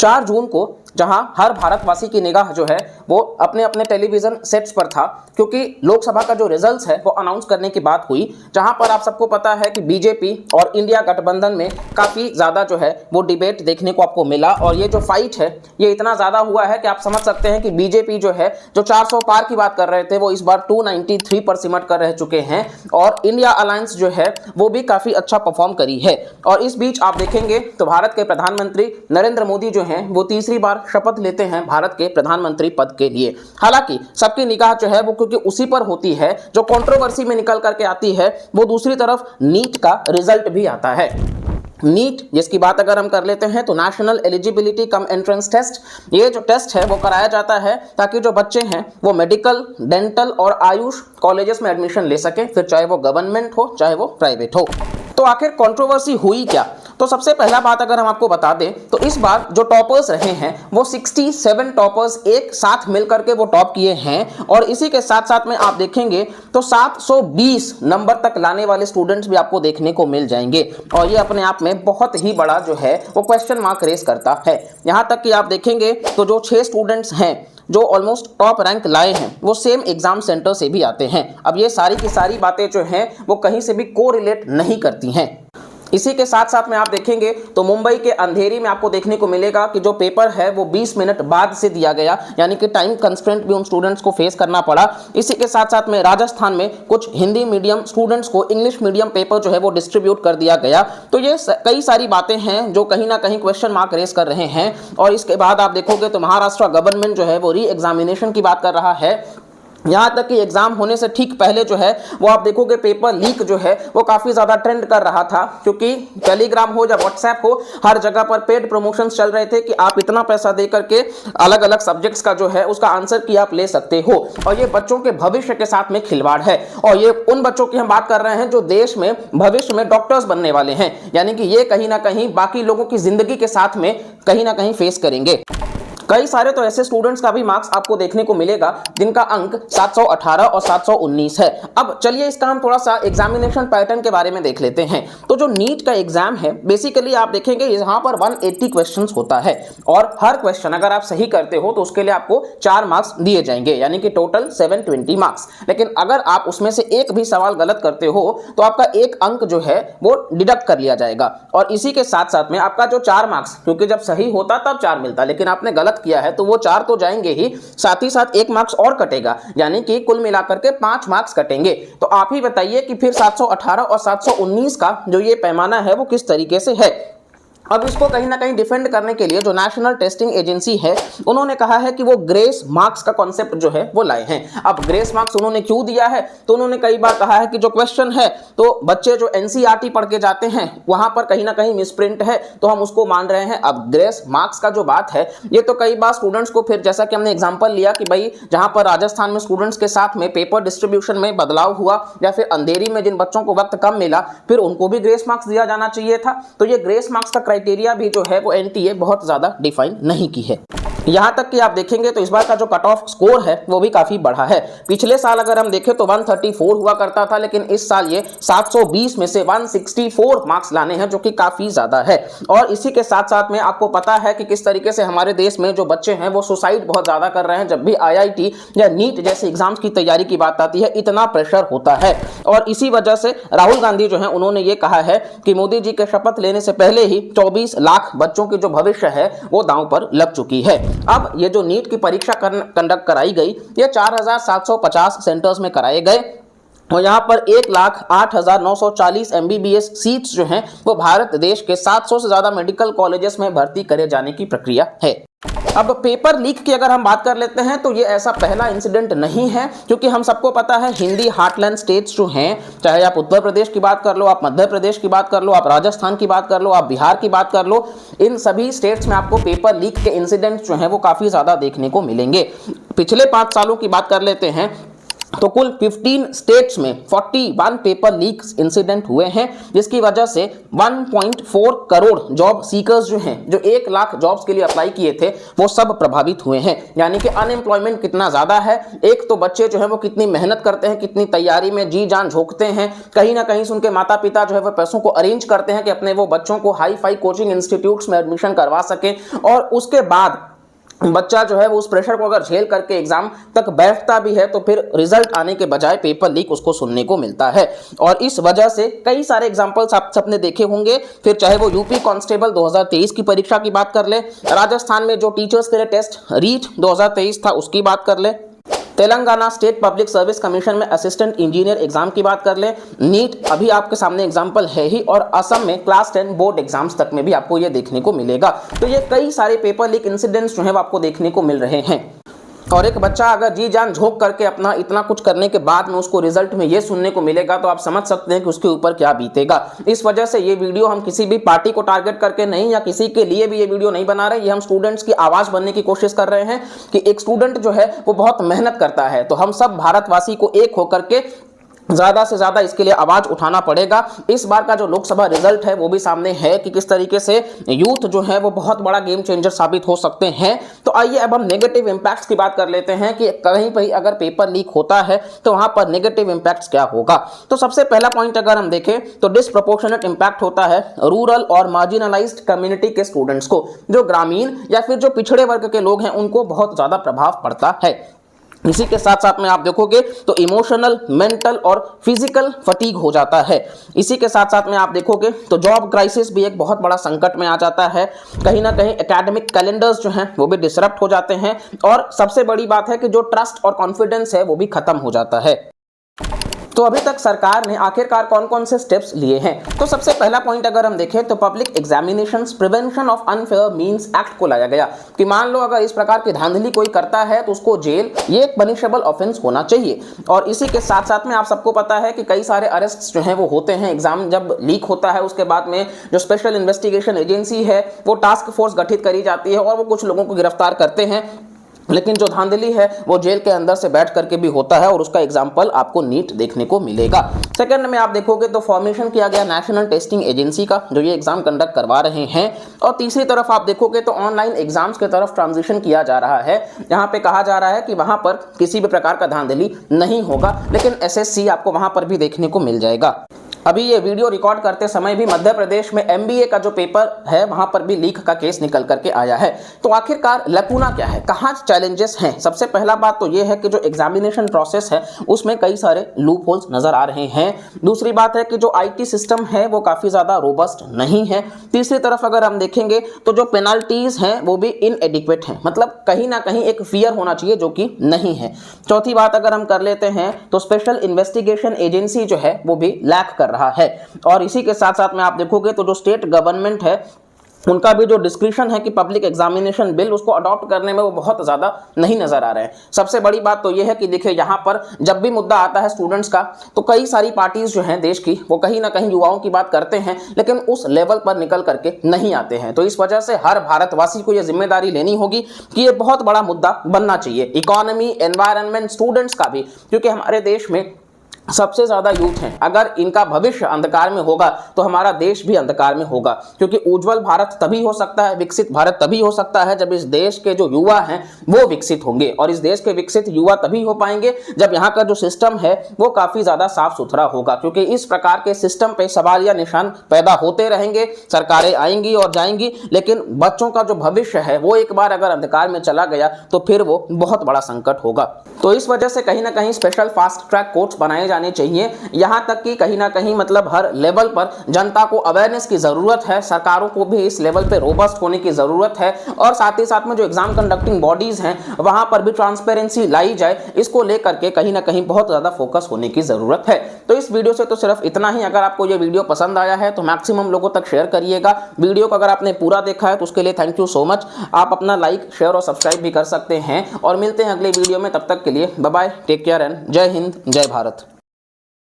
4 जून को जहां हर भारतवासी की निगाह जो है वो अपने अपने टेलीविजन सेट्स पर था, क्योंकि लोकसभा का जो रिजल्ट्स है वो अनाउंस करने की बात हुई, जहां पर आप सबको पता है कि बीजेपी और इंडिया गठबंधन में काफ़ी ज़्यादा जो है वो डिबेट देखने को आपको मिला। और ये जो फाइट है ये इतना ज़्यादा हुआ है कि आप समझ सकते हैं कि बीजेपी जो है जो 400 पार की बात कर रहे थे वो इस बार 293 पर सिमट कर रह चुके हैं, और इंडिया अलायंस जो है वो भी काफ़ी अच्छा परफॉर्म करी है। और इस बीच आप देखेंगे तो भारत के प्रधानमंत्री नरेंद्र मोदी जो हैं वो तीसरी बार शपथ लेते हैं भारत के प्रधानमंत्री पद के लिए। हालांकि सबकी निगाह जो है वो क्योंकि उसी पर होती है जो कंट्रोवर्सी में निकल करके आती है, वो दूसरी तरफ नीट का रिजल्ट भी आता है। नीट जिसकी बात अगर हम कर लेते हैं तो national eligibility cum entrance test, ये जो टेस्ट है वो कराया जाता है ताकि जो बच्चे हैं वो मेडिकल, डेंटल और आयुष कॉलेजेस में एडमिशन ले सकें, फिर चाहे वो गवर्नमेंट हो चाहे वो प्राइवेट हो। तो आखिर कंट्रोवर्सी हुई क्या? तो सबसे पहला बात अगर हम आपको बता दें तो इस बार जो टॉपर्स रहे हैं वो 67 टॉपर्स एक साथ मिलकर के वो टॉप किए हैं, और इसी के साथ साथ में आप देखेंगे तो 720 नंबर तक लाने वाले स्टूडेंट्स भी आपको देखने को मिल जाएंगे, और ये अपने आप में बहुत ही बड़ा जो है वो क्वेश्चन मार्क रेस करता है। यहाँ तक कि आप देखेंगे तो जो 6 स्टूडेंट्स हैं जो ऑलमोस्ट टॉप रैंक लाए हैं वो सेम एग्जाम सेंटर से भी आते हैं। अब ये सारी की सारी बातें जो हैं वो कहीं से भी कोरिलेट नहीं करती हैं। इसी के साथ साथ में आप देखेंगे तो मुंबई के अंधेरी में आपको देखने को मिलेगा कि जो पेपर है वो 20 मिनट बाद से दिया गया, यानी कि टाइम कंस्ट्रेंट भी उन स्टूडेंट्स को फेस करना पड़ा। इसी के साथ साथ में राजस्थान में कुछ हिंदी मीडियम स्टूडेंट्स को इंग्लिश मीडियम पेपर जो है वो डिस्ट्रीब्यूट कर दिया गया। तो ये कई सारी बातें हैं जो कहीं ना कहीं क्वेश्चन मार्क रेस कर रहे हैं। और इसके बाद आप देखोगे तो महाराष्ट्र गवर्नमेंट जो है वो री एग्जामिनेशन की बात कर रहा है। यहाँ तक कि एग्जाम होने से ठीक पहले जो है वो आप देखोगे पेपर लीक जो है वो काफ़ी ज़्यादा ट्रेंड कर रहा था, क्योंकि टेलीग्राम हो या व्हाट्सएप हो हर जगह पर पेड प्रमोशंस चल रहे थे कि आप इतना पैसा दे करके अलग अलग सब्जेक्ट्स का जो है उसका आंसर की आप ले सकते हो। और ये बच्चों के भविष्य के साथ में खिलवाड़ है, और ये उन बच्चों की हम बात कर रहे हैं जो देश में भविष्य में डॉक्टर्स बनने वाले हैं, यानी कि ये कहीं ना कहीं बाकी लोगों की जिंदगी के साथ में कहीं ना कहीं फेस करेंगे। कई सारे तो ऐसे स्टूडेंट्स का भी मार्क्स आपको देखने को मिलेगा जिनका अंक 718 और 719 है। अब चलिए इसका हम थोड़ा सा एग्जामिनेशन पैटर्न के बारे में देख लेते हैं। तो जो नीट का एग्जाम है बेसिकली आप देखेंगे यहाँ पर 180 क्वेश्चंस होता है, और हर क्वेश्चन अगर आप सही करते हो तो उसके लिए आपको 4 मार्क्स दिए जाएंगे, यानी कि टोटल 720 मार्क्स। लेकिन अगर आप उसमें से एक भी सवाल गलत करते हो तो आपका 1 अंक जो है वो डिडक्ट कर लिया जाएगा। और इसी के साथ साथ में आपका जो 4 मार्क्स, क्योंकि जब सही होता तब 4 मिलता, लेकिन आपने गलत किया है तो वो 4 तो जाएंगे ही, साथ ही साथ 1 मार्क्स और कटेगा, यानी कि कुल मिलाकर के 5 मार्क्स कटेंगे। तो आप ही बताइए कि फिर 718 और 719 का जो ये पैमाना है वो किस तरीके से है। अब इसको कहीं ना कहीं डिफेंड करने के लिए जो नेशनल टेस्टिंग एजेंसी है उन्होंने कहा है कि वो ग्रेस मार्क्स का कॉन्सेप्ट जो है वो लाए हैं। अब ग्रेस मार्क्स उन्होंने क्यों दिया है, तो उन्होंने कई बार कहा है कि जो क्वेश्चन है तो बच्चे जो एनसीईआरटी पढ़ के जाते हैं वहां पर कहीं ना कहीं मिसप्रिंट है, तो हम उसको मान रहे हैं। अब ग्रेस मार्क्स का जो बात है ये तो कई बार स्टूडेंट्स को, फिर जैसा कि हमने एग्जाम्पल लिया कि भाई जहां पर राजस्थान में स्टूडेंट्स के साथ में पेपर डिस्ट्रीब्यूशन में बदलाव हुआ, या फिर अंधेरी में जिन बच्चों को वक्त कम मिला फिर उनको भी ग्रेस मार्क्स दिया जाना चाहिए था। तो ये ग्रेस मार्क्स का क्राइटेरिया भी जो है वो एनटीए बहुत ज्यादा डिफाइन नहीं की है। यहां तक कि आप देखेंगे तो इस बार का जो कट ऑफ स्कोर है वो भी काफी बढ़ा है। पिछले साल अगर हम देखें तो 134 हुआ करता था, लेकिन इस साल ये 720 में से 164 मार्क्स लाने हैं, जो कि काफी ज्यादा है। और इसी के साथ साथ में आपको पता है कि किस तरीके से हमारे देश में जो बच्चे हैं वो सुसाइड बहुत ज्यादा कर रहे हैं। जब भी आईआईटी या नीट जैसे एग्जाम्स की तैयारी की बात आती है इतना प्रेशर होता है, और इसी वजह से राहुल गांधी जो है उन्होंने ये कहा है कि मोदी जी के शपथ लेने से पहले ही 24 लाख बच्चों की जो भविष्य है वो दांव पर लग चुकी है। अब ये जो नीट की परीक्षा कंडक्ट कराई गई ये 4750 सेंटर्स में कराए गए, और यहाँ पर 1,08,940 MBBS सीट्स जो हैं वो भारत देश के 700 से ज़्यादा मेडिकल कॉलेजेस में भर्ती करे जाने की प्रक्रिया है। अब पेपर लीक की अगर हम बात कर लेते हैं तो ये ऐसा पहला इंसिडेंट नहीं है, क्योंकि हम सबको पता है हिंदी हार्टलैंड स्टेट्स जो हैं, चाहे आप उत्तर प्रदेश की बात कर लो, आप मध्य प्रदेश की बात कर लो, आप राजस्थान की बात कर लो, आप बिहार की बात कर लो, इन सभी स्टेट्स में आपको पेपर लीक के इंसिडेंट्स जो हैं वो काफ़ी ज़्यादा देखने को मिलेंगे। पिछले 5 सालों की बात कर लेते हैं तो कुल 15 स्टेट्स में 41 पेपर लीक इंसिडेंट हुए हैं, जिसकी वजह से 1.4 करोड़ जॉब सीकर्स जो हैं, जो 1 लाख जॉब्स के लिए अप्लाई किए थे, वो सब प्रभावित हुए हैं। यानी कि अनएम्प्लॉयमेंट कितना ज्यादा है। एक तो बच्चे जो है वो कितनी मेहनत करते हैं, कितनी तैयारी में जी जान झोंकते हैं, कहीं ना कहीं से उनके माता पिता जो है वो पैसों को अरेंज करते हैं कि अपने वो बच्चों को हाई फाई कोचिंग इंस्टीट्यूट्स में एडमिशन करवा सके, और उसके बाद बच्चा जो है वो उस प्रेशर को अगर झेल करके एग्जाम तक बैठता भी है तो फिर रिजल्ट आने के बजाय पेपर लीक उसको सुनने को मिलता है। और इस वजह से कई सारे एग्जांपल्स आप सबने देखे होंगे, फिर चाहे वो यूपी कांस्टेबल 2023 की परीक्षा की बात कर ले, राजस्थान में जो टीचर्स के लिए टेस्ट रीट 2023 था उसकी बात कर ले, Telangana state public service commission में असिस्टेंट इंजीनियर एग्जाम की बात कर ले, नीट अभी आपके सामने एग्जाम्पल है ही, और असम में क्लास 10 बोर्ड एग्जाम्स तक में भी आपको ये देखने को मिलेगा। तो ये कई सारे पेपर लीक इंसिडेंट्स जो है वो आपको देखने को मिल रहे हैं। और एक बच्चा अगर जी जान झोंक करके अपना इतना कुछ करने के बाद में उसको रिजल्ट में ये सुनने को मिलेगा, तो आप समझ सकते हैं कि उसके ऊपर क्या बीतेगा। इस वजह से ये वीडियो हम किसी भी पार्टी को टारगेट करके नहीं, या किसी के लिए भी ये वीडियो नहीं बना रहे, ये हम स्टूडेंट्स की आवाज बनने की कोशिश कर रहे हैं कि एक स्टूडेंट जो है वो बहुत मेहनत करता है, तो हम सब भारतवासी को एक होकर के ज्यादा से ज्यादा इसके लिए आवाज उठाना पड़ेगा। इस बार का जो लोकसभा रिजल्ट है वो भी सामने है कि किस तरीके से यूथ जो है वो बहुत बड़ा गेम चेंजर साबित हो सकते हैं। तो आइए अब हम नेगेटिव इंपैक्ट्स की बात कर लेते हैं कि कहीं पर अगर पेपर लीक होता है तो वहां पर नेगेटिव इंपैक्ट्स क्या होगा। तो सबसे पहला पॉइंट अगर हम देखें तो डिसप्रोपोर्शनेट इंपैक्ट होता है रूरल और मार्जिनलाइज्ड कम्युनिटी के स्टूडेंट्स को, जो ग्रामीण या फिर जो पिछड़े वर्ग के लोग हैं उनको बहुत ज्यादा प्रभाव पड़ता है। इसी के साथ साथ में आप देखोगे तो इमोशनल, मेंटल और फिजिकल फटीग हो जाता है। इसी के साथ साथ में आप देखोगे तो जॉब क्राइसिस भी एक बहुत बड़ा संकट में आ जाता है। कहीं ना कहीं एकेडमिक कैलेंडर्स जो हैं वो भी डिसरप्ट हो जाते हैं, और सबसे बड़ी बात है कि जो ट्रस्ट और कॉन्फिडेंस है वो भी खत्म हो जाता है। तो अभी तक सरकार ने आखिरकार कौन कौन से स्टेप्स लिए हैं। तो सबसे पहला पॉइंट अगर हम देखें तो public examinations prevention of unfair means act को लाया गया कि मान लो अगर इस प्रकार की धांधली कोई करता है तो उसको जेल, ये एक पनिशेबल ऑफेंस होना चाहिए। और इसी के साथ साथ में आप सबको पता है कि कई सारे अरेस्ट जो हैं वो होते हैं एग्जाम जब लीक होता है, उसके बाद में जो स्पेशल इन्वेस्टिगेशन एजेंसी है वो टास्क फोर्स गठित करी जाती है और वो कुछ लोगों को गिरफ्तार करते हैं, लेकिन जो धांधली है वो जेल के अंदर से बैठ करके भी होता है, और उसका एग्जाम्पल आपको नीट देखने को मिलेगा। सेकंड में आप देखोगे तो फॉर्मेशन किया गया नेशनल टेस्टिंग एजेंसी का, जो ये एग्जाम कंडक्ट करवा रहे हैं। और तीसरी तरफ आप देखोगे तो ऑनलाइन एग्जाम्स की तरफ ट्रांजिशन किया जा रहा है। यहाँ पे कहा जा रहा है कि वहां पर किसी भी प्रकार का धांधली नहीं होगा, लेकिन एसएससी आपको वहां पर भी देखने को मिल जाएगा। अभी ये वीडियो रिकॉर्ड करते समय भी मध्य प्रदेश में एमबीए का जो पेपर है वहां पर भी लीक का केस निकल करके आया है। तो आखिरकार लकूना क्या है, कहां चैलेंजेस हैं। सबसे पहला बात तो ये है कि जो एग्जामिनेशन प्रोसेस है उसमें कई सारे लूप होल्स नजर आ रहे हैं। दूसरी बात है कि जो आईटी सिस्टम है वो काफी ज्यादा रोबस्ट नहीं है। तीसरी तरफ अगर हम देखेंगे तो जो पेनल्टीज हैं वो भी इनएडिक्वेट हैं, मतलब कहीं ना कहीं एक फियर होना चाहिए जो कि नहीं है। चौथी बात अगर हम कर लेते हैं तो स्पेशल इन्वेस्टिगेशन एजेंसी जो है वो भी लैक कर रहा है। और इसी के साथ साथ में आप देखोगे तो जो स्टेट गवर्नमेंट है उनका भी जो डिस्क्रिप्शन है कि पब्लिक एग्जामिनेशन बिल उसको अडॉप्ट करने में वो बहुत ज़्यादा नहीं नजर आ रहे हैं। सबसे बड़ी बात तो ये है कि देखिए यहाँ पर जब भी मुद्दा आता है स्टूडेंट्स का तो कई सारी पार्टीज जो हैं देश की वो कहीं ना कहीं युवाओं की बात करते हैं, लेकिन उस लेवल पर निकल करके नहीं आते हैं। तो इस वजह से हर भारतवासी को ये जिम्मेदारी लेनी होगी कि ये बहुत बड़ा मुद्दा बनना चाहिए, इकोनॉमी, एनवायरनमेंट, स्टूडेंट्स का भी, क्योंकि हमारे देश में सबसे ज्यादा यूथ हैं। अगर इनका भविष्य अंधकार में होगा तो हमारा देश भी अंधकार में होगा, क्योंकि उज्जवल भारत तभी हो सकता है, विकसित भारत तभी हो सकता है जब इस देश के जो युवा हैं वो विकसित होंगे। और इस देश के विकसित युवा तभी हो पाएंगे जब यहाँ का जो सिस्टम है वो काफी ज्यादा साफ सुथरा होगा, क्योंकि इस प्रकार के सिस्टम पे सवाल या निशान पैदा होते रहेंगे। सरकारें आएंगी और जाएंगी, लेकिन बच्चों का जो भविष्य है वो एक बार अगर अंधकार में चला गया तो फिर वो बहुत बड़ा संकट होगा। तो इस वजह से कहीं ना कहीं स्पेशल फास्ट ट्रैक कोर्ट्स बनाए जाने चाहिए। यहाँ तक कि कहीं ना कहीं मतलब हर लेवल पर जनता को अवेयरनेस की जरूरत है, सरकारों को भी इस लेवल पे रोबस्ट होने की जरूरत है, और साथ ही साथ में जो एग्जाम कंडक्टिंग बॉडीज हैं वहां पर भी ट्रांसपेरेंसी लाई जाए। इसको लेकर के कहीं ना कहीं बहुत ज्यादा फोकस होने की जरूरत है। तो इस वीडियो से तो सिर्फ इतना ही। अगर आपको ये वीडियो पसंद आया है तो मैक्सिमम लोगों तक शेयर करिएगा। वीडियो को अगर आपने पूरा देखा है तो उसके लिए थैंक यू सो मच। आप अपना लाइक, शेयर और सब्सक्राइब भी कर सकते हैं, और मिलते हैं अगले वीडियो में। तब तक के लिए बाय बाय, टेक केयर एंड जय हिंद, जय भारत।